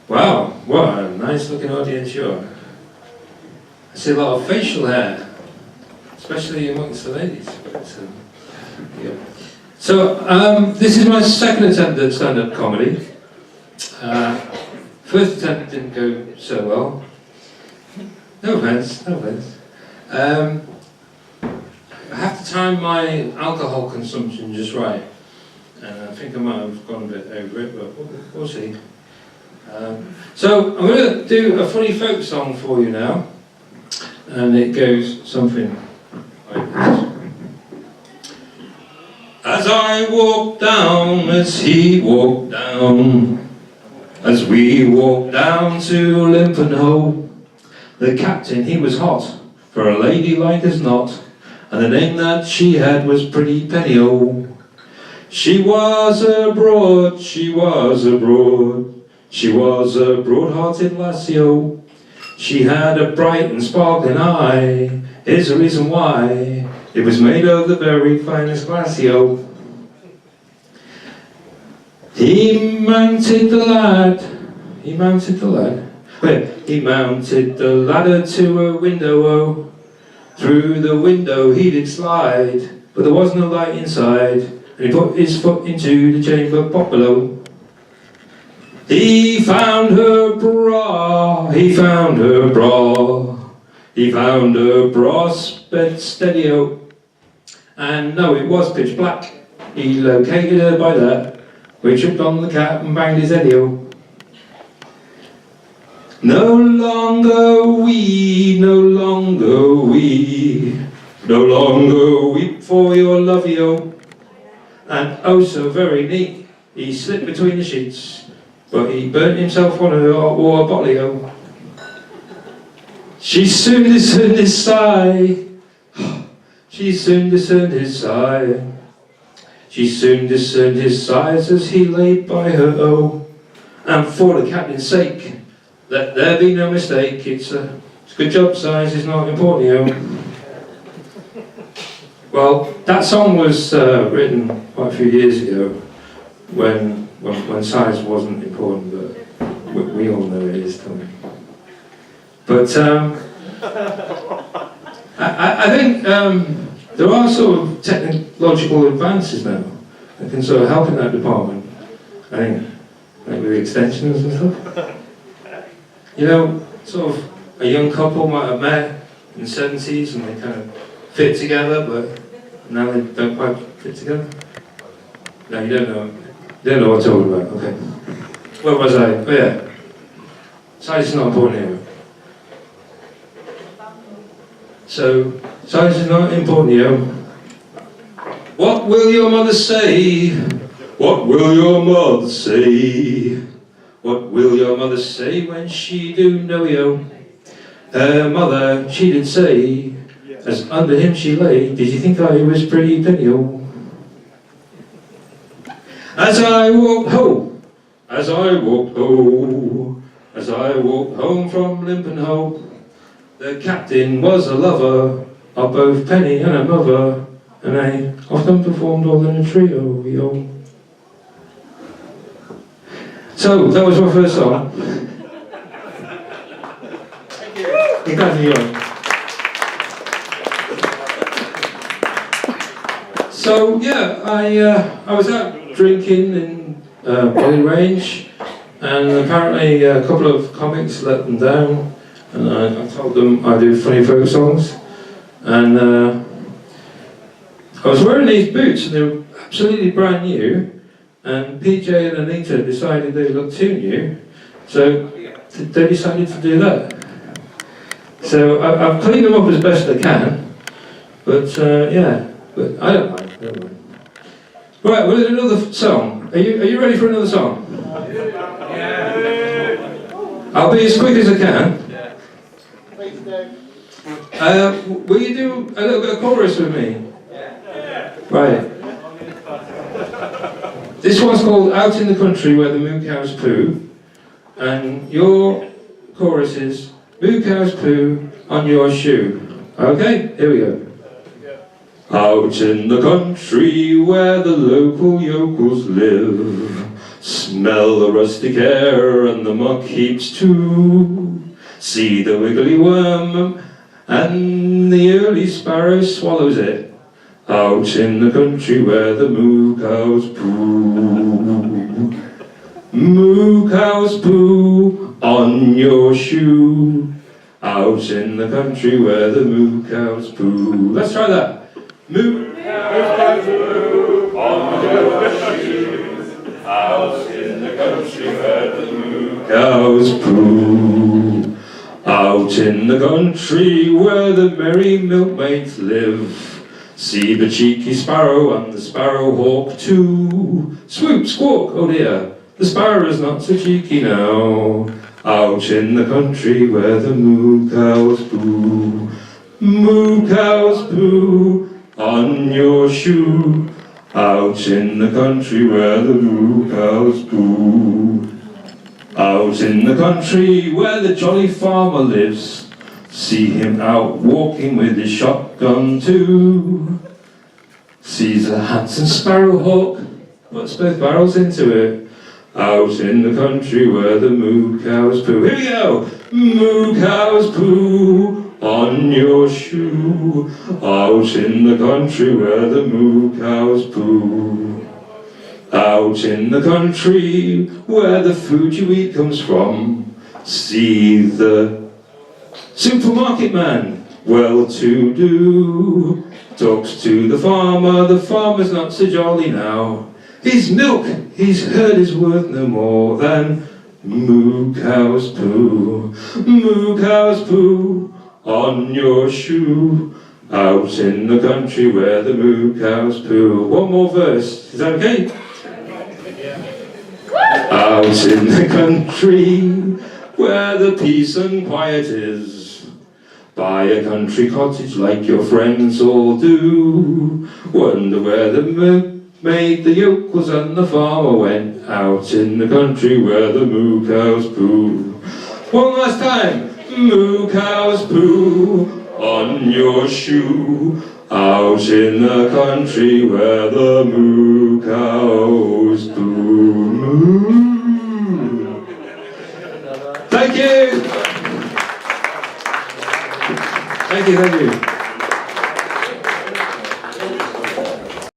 Wow, what a nice looking audience you are. I see a lot of facial hair, especially amongst the ladies. But, yeah. So, this is my second attempt at stand-up comedy. First attempt didn't go so well. No offence, no offence. I have to time my alcohol consumption just right. And I think I might have gone a bit over it, but we'll see. So I'm going to do a funny folk song for you now. And it goes something like this. As I walk down, as he walked down, as we walked down to Limpenhoe, the captain, he was hot, for a lady like as not, and the name that she had was Pretty Penny-O. She was abroad, she was abroad, she was a broad-hearted lassie-o. She had a bright and sparkling eye, here's the reason why, it was made of the very finest glassio. He mounted the ladder to a window, oh. Through the window he did slide, but there was no light inside, and he put his foot into the chamber pot below. He found her bra, he found her bra, he found her bra steady-o. And no, it was pitch black. He located her by that, we tripped on the cat and banged his heady-o. No longer we, no longer we, no longer weep for your lovey-o. And oh so very neat, he slipped between the sheets, but he burnt himself on her hot water bottle-o. She soon discerned his sigh, she soon discerned his sigh, she soon discerned his sighs as he lay by her, oh. And for the captain's sake, let there be no mistake, it's a good job, size is not important, yo. Well, that song was written quite a few years ago when size wasn't important, but we all know it is, don't we? But I think there are sort of technological advances now that can sort of help in that department. I think like with extensions and stuff. You know, sort of a young couple might have met in the 70s and they kind of fit together, but now they don't quite fit together. No, you don't know. You don't know what I'm talking about. Okay. Where was I? Oh yeah. Size is not important here. So, size is not important here. What will your mother say? What will your mother say? What will your mother say when she do know you? Her mother, she did say, as under him she lay, did you think I was Pretty Penny-O? As I walked home, as I walked home, as I walked home from Limpenhoe, the captain was a lover of both Penny and her mother, and they often performed all in a trio, yo. So, that was my first song. Thank you. So, yeah, I was out drinking in Bolly Range, and apparently a couple of comics let them down, and I told them I do funny folk songs, and I was wearing these boots, and they were absolutely brand new. And PJ and Anita decided they looked too new, so they decided to do that. So I've cleaned them up as best I can, but yeah, but I don't mind. Right, we'll do another song. Are you ready for another song? Yeah. I'll be as quick as I can. Yeah. Please do. Will you do a little bit of chorus with me? Yeah. Right. This one's called Out in the Country Where the Moo Cows Poo, and your chorus is Moo Cows Poo on Your Shoe. Okay, here we go. Out in the country where the local yokels live, smell the rustic air and the muck heaps too. See the wiggly worm and the early sparrow swallows it. Out in the country where the moo cows poo. Moo cows poo on your shoe. Out in the country where the moo cows poo. Let's try that. Moo cows poo on your shoe. Out in the country where the moo cows poo. Out in the country where the merry milkmaids live. See the cheeky sparrow and the sparrowhawk too. Swoop, squawk, oh dear, the sparrow is not so cheeky now. Out in the country where the moo cows poo. Moo cows poo on your shoe. Out in the country where the moo cows poo. Out in the country where the jolly farmer lives. See him out walking with his shotgun too. Sees a handsome sparrowhawk, puts both barrels into it. Out in the country where the moo cows poo. Here we go! Moo cows poo on your shoe. Out in the country where the moo cows poo. Out in the country where the food you eat comes from. See the supermarket man, well-to-do, talks to the farmer's not so jolly now. His milk, he's heard, is worth no more than moo cow's poo. Moo cow's poo on your shoe. Out in the country where the moo cows poo. One more verse, is that okay? Out in the country where the peace and quiet is. Buy a country cottage like your friends all do. Wonder where the milkmaid, the yokels and the farmer went. Out in the country where the moo cows poo. One last time. Moo cows poo on your shoe. Out in the country where the moo cows poo. Moo. Thank you. Thank you.